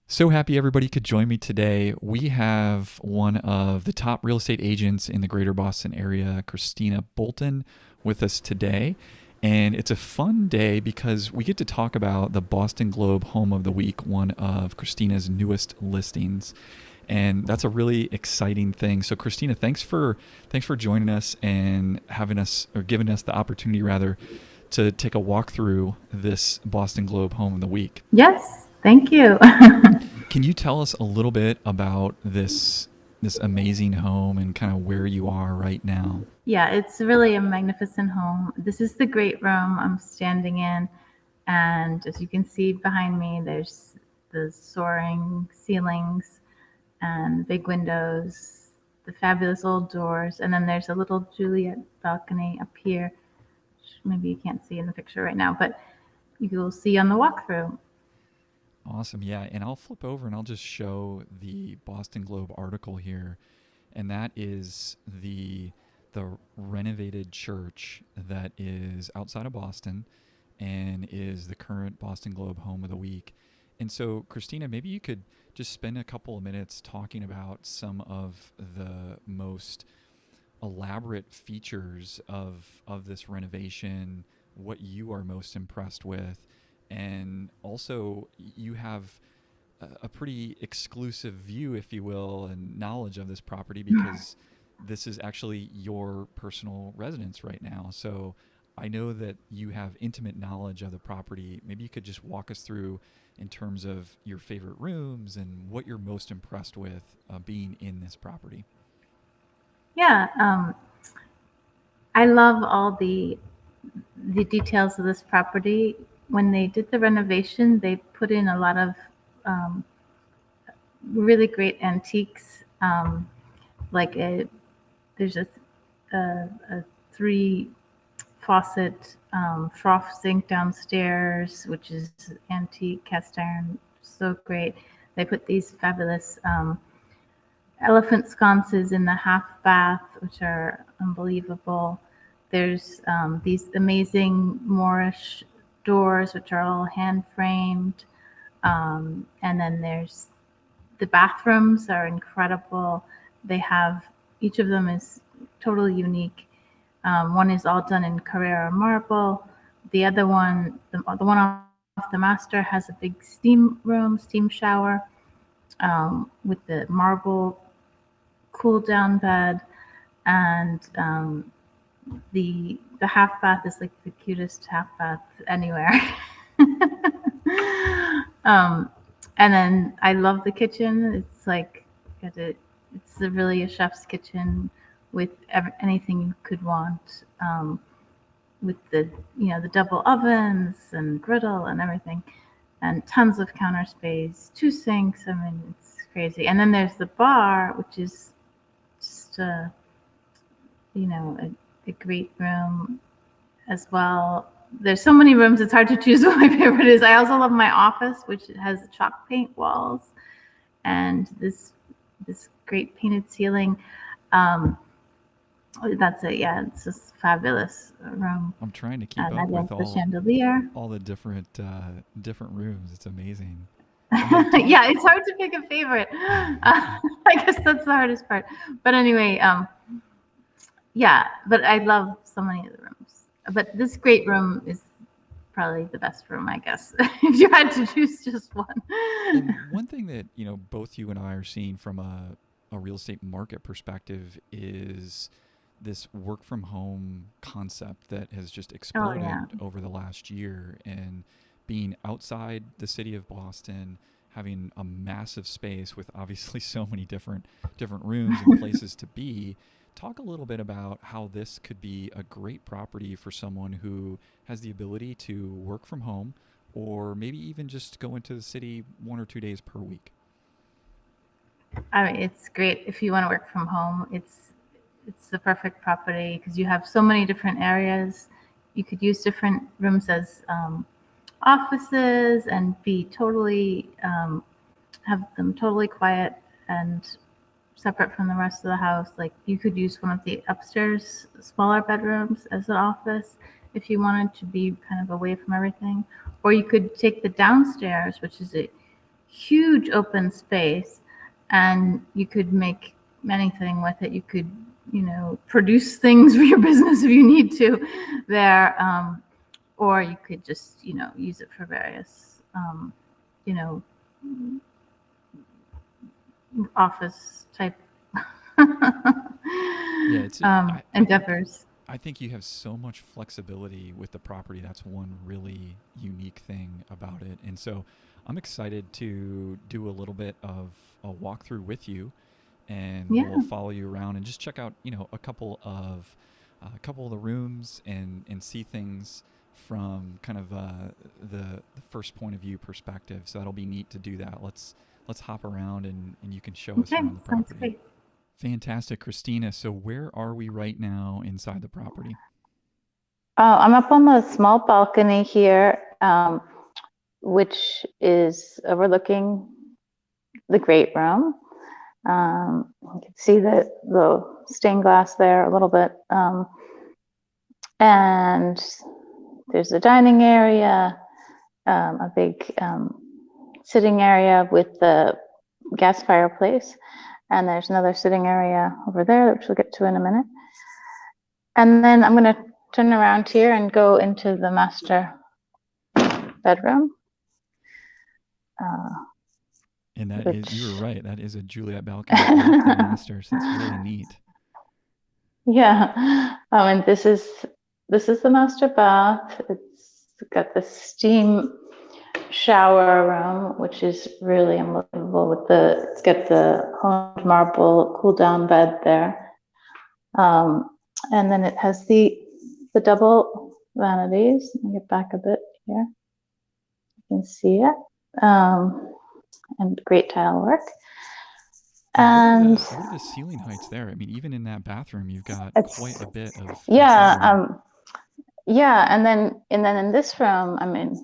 So happy everybody could join me today. We have one of the top real estate agents in the greater Boston area, Christina Bolton, with us today. And it's a fun day because we get to talk about the Boston Globe Home of the Week, one of Christina's newest listings. And that's a really exciting thing. So Christina, thanks for joining us and having us, or giving us the opportunity rather, to take a walk through this Boston Globe Home of the Week. Yes, thank you. Can you tell us a little bit about this amazing home and kind of where you are right now? Yeah, it's really a magnificent home. This is the great room I'm standing in. And as you can see behind me, there's the soaring ceilings and big windows, the fabulous old doors. And then there's a little Juliet balcony up here, which maybe you can't see in the picture right now, but you will see on the walkthrough. Awesome. Yeah, and I'll flip over and I'll just show the Boston Globe article here, and that is the renovated church that is outside of Boston and is the current Boston Globe Home of the Week. And so, Christina, maybe you could just spend a couple of minutes talking about some of the most elaborate features of this renovation, what you are most impressed with, and also you have a pretty exclusive view, if you will, and knowledge of this property because this is actually your personal residence right now. So I know that you have intimate knowledge of the property. Maybe you could just walk us through in terms of your favorite rooms and what you're most impressed with being in this property. Yeah, I love all the details of this property. When they did the renovation, they put in a lot of um, really great antiques. Like there's a three faucet froth sink downstairs, which is antique cast iron, so great. They put these fabulous elephant sconces in the half bath, which are unbelievable. There's these amazing Moorish doors, which are all hand framed. And then there's the bathrooms are incredible. They have, each of them is totally unique. One is all done in Carrara marble. The other one, the one off the master, has a big steam room, steam shower with the marble cool down bed, and the half bath is like the cutest half bath anywhere. um, and then I love the kitchen. It's like it's really a chef's kitchen with anything you could want. With the double ovens and griddle and everything, and tons of counter space, two sinks. I mean, it's crazy. And then there's the bar, which is just a great room as well. There's so many rooms, it's hard to choose what my favorite is. I also love my office, which has chalk paint walls and this great painted ceiling. Um, that's it. Yeah, it's just fabulous room, I'm trying to keep and I up love with the all chandelier. all the different rooms. It's amazing. Talk. Yeah, it's hard to pick a favorite. I guess that's the hardest part. But anyway, yeah, but I love so many of the rooms. But this great room is probably the best room, I guess, if you had to choose just one. And one thing that both you and I are seeing from a real estate market perspective is this work from home concept that has just Oh exploded yeah. over the last year, and being outside the city of Boston, having a massive space with obviously so many different rooms and places to be. Talk a little bit about how this could be a great property for someone who has the ability to work from home or maybe even just go into the city 1 or 2 days per week. I mean, it's great if you want to work from home. It's the perfect property because you have so many different areas. You could use different rooms as offices and be totally have them totally quiet and separate from the rest of the house. Like you could use one of the upstairs smaller bedrooms as an office if you wanted to be kind of away from everything, or you could take the downstairs, which is a huge open space, and you could make anything with it. You could, produce things for your business if you need to there, or you could just, use it for various, office type endeavors. I think you have so much flexibility with the property. That's one really unique thing about it. And so I'm excited to do a little bit of a walkthrough with you, and we'll follow you around and just check out, a couple of the rooms and see things from kind of the first point of view perspective. So that'll be neat to do that. Let's hop around and you can show us around the property. Sounds great. Fantastic, Christina. So where are we right now inside the property? I'm up on the small balcony here, which is overlooking the great room. You can see the stained glass there a little bit. And there's a dining area, a big sitting area with the gas fireplace. And there's another sitting area over there, which we'll get to in a minute. And then I'm going to turn around here and go into the master bedroom. And that is, you were right, that is a Juliet balcony off the master, so that's really neat. Yeah, and this is the master bath. It's got the steam shower room, which is really unbelievable. It's got the honed marble cool down bed there, and then it has the double vanities. Let me get back a bit here. You can see it, and great tile work. And what are the ceiling heights there? I mean, even in that bathroom, you've got quite a bit of. And then in this room, I mean,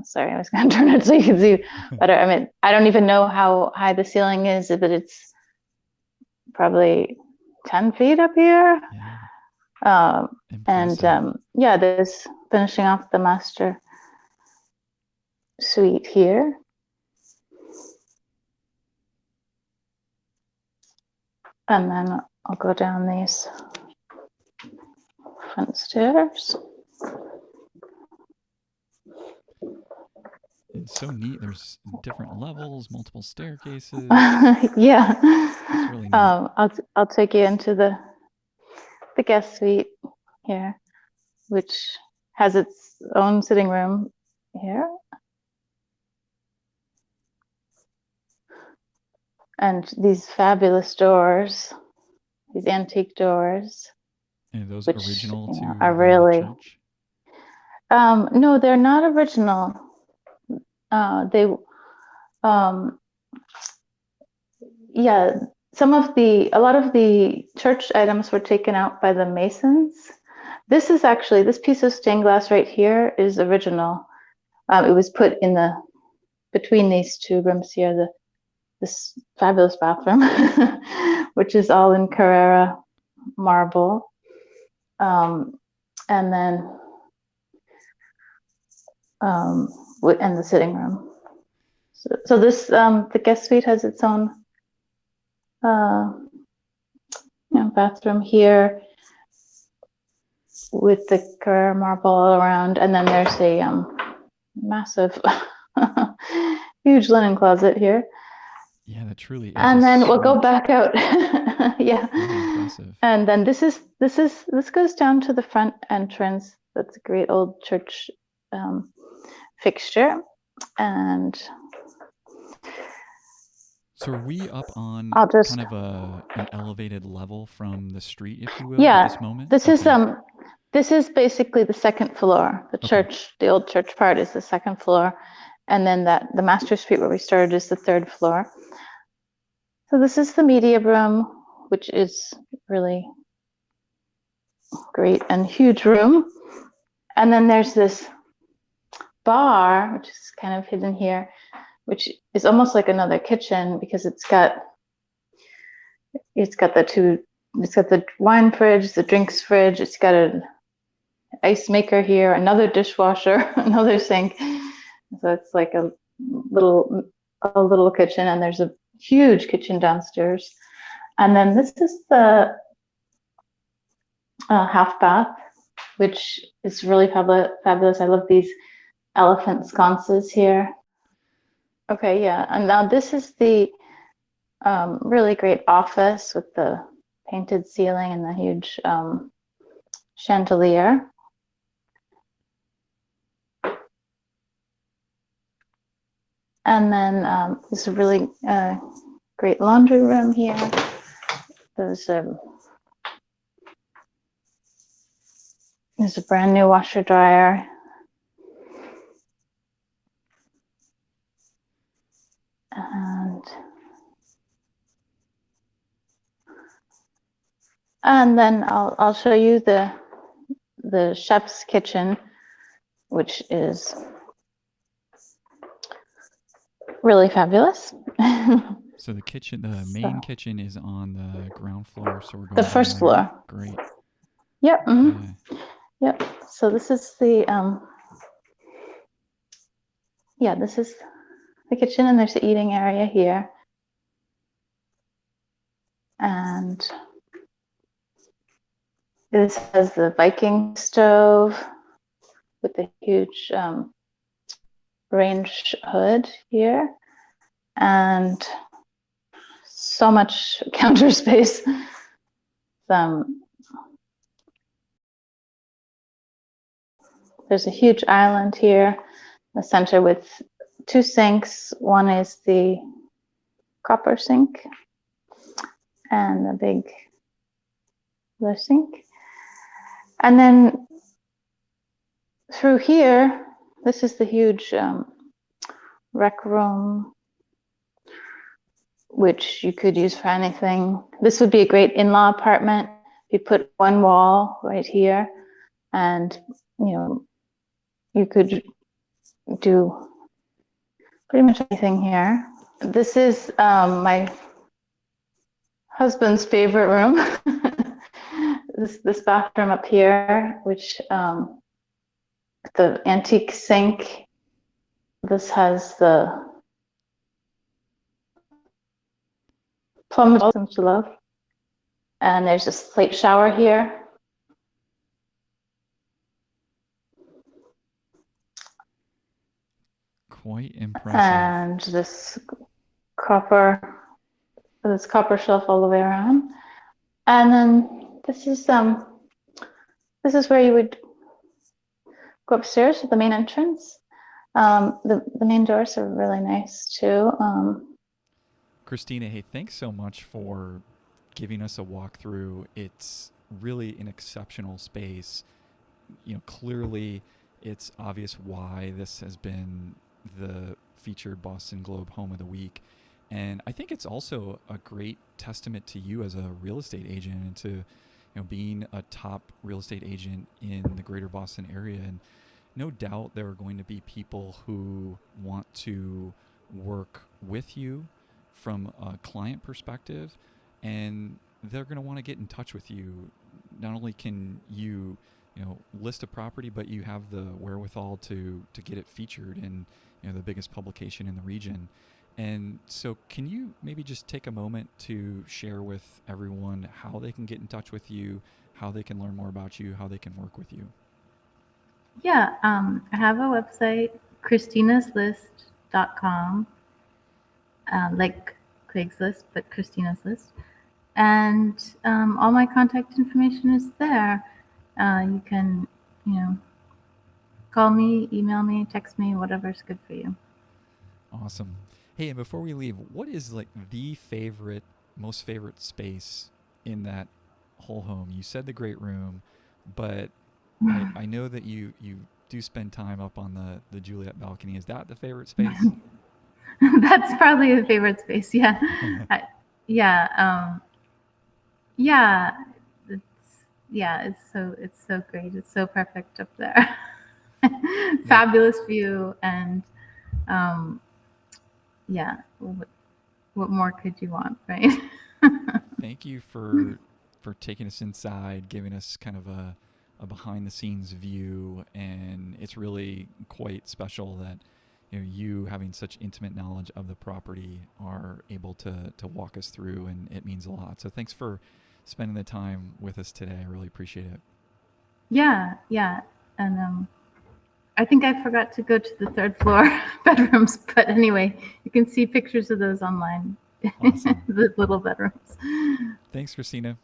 sorry, I was going to turn it so you can see better. I mean, I don't even know how high the ceiling is, but it's probably 10 feet up here. Yeah. There's finishing off the master suite here. And then I'll go down these front stairs. It's so neat. There's different levels, multiple staircases. Yeah. It's really neat. I'll take you into the guest suite here, which has its own sitting room here. And these fabulous doors, these antique doors. And those original to are really church? No, they're not original. A lot of the church items were taken out by the Masons. This piece of stained glass right here is original. It was put in between these two rooms here, this fabulous bathroom, which is all in Carrara marble. And then and the sitting room. So this the guest suite has its own bathroom here with the Carrara marble all around, and then there's a massive, huge linen closet here. Yeah, that truly is. And then we'll go back out. Yeah. Really impressive. And then this goes down to the front entrance. That's a great old church fixture. And so are we up on kind of an elevated level from the street, if you will, at this moment? This is basically the second floor. The church, the old church part is the second floor. And then the master suite where we started is the third floor. So this is the media room, which is really great and huge room. And then there's this bar, which is kind of hidden here, which is almost like another kitchen because it's got the wine fridge, the drinks fridge, it's got an ice maker here, another dishwasher, another sink. So it's like a a little kitchen, and there's a huge kitchen downstairs. And then this is the half bath, which is really fabulous. I love these elephant sconces here. Okay, yeah, and now this is the really great office with the painted ceiling and the huge chandelier. And then there's a really great laundry room here. There's a brand new washer dryer. And then I'll show you the chef's kitchen, which is really fabulous. So the kitchen, the main kitchen is on the ground floor. So we're going the first floor. Great. Yep. Mm-hmm. Okay. Yep. So this is the this is the kitchen, and there's the eating area here. And this has the Viking stove with the huge range hood here, and so much counter space. There's a huge island here in the center with 2 sinks. One is the copper sink and the big other sink. And then through here, this is the huge rec room, which you could use for anything. This would be a great in-law apartment. You put one wall right here, and you could do pretty much anything here. This is my husband's favorite room. this bathroom up here, which the antique sink. This has the plumb which I love. And there's a slate shower here. Quite impressive. And this copper shelf all the way around. And then this is where you would go upstairs to the main entrance. The main doors are really nice too. Christina, hey, thanks so much for giving us a walkthrough. It's really an exceptional space. Clearly it's obvious why this has been the featured Boston Globe Home of the Week. And I think it's also a great testament to you as a real estate agent and to being a top real estate agent in the greater Boston area. And no doubt there are going to be people who want to work with you from a client perspective, and they're going to want to get in touch with you. Not only can you list a property, but you have the wherewithal to get it featured in the biggest publication in the region. And so can you maybe just take a moment to share with everyone how they can get in touch with you, how they can learn more about you, how they can work with you? Yeah, I have a website, christinaslist.com, like Craigslist, but Christina's List. And all my contact information is there. You can, call me, email me, text me, whatever's good for you. Awesome. Hey, and before we leave, what is like the most favorite space in that whole home? You said the great room, but I know that you do spend time up on the Juliet balcony. Is that the favorite space? That's probably the favorite space. Yeah. It's so great. It's so perfect up there. Fabulous view, and what more could you want, right? Thank you for taking us inside, giving us kind of a behind the scenes view, and it's really quite special that you having such intimate knowledge of the property are able to walk us through, and it means a lot. So thanks for spending the time with us today. I really appreciate it. Yeah, yeah. And I think I forgot to go to the third floor bedrooms, but anyway, you can see pictures of those online. Awesome. The little bedrooms. Thanks, Christina.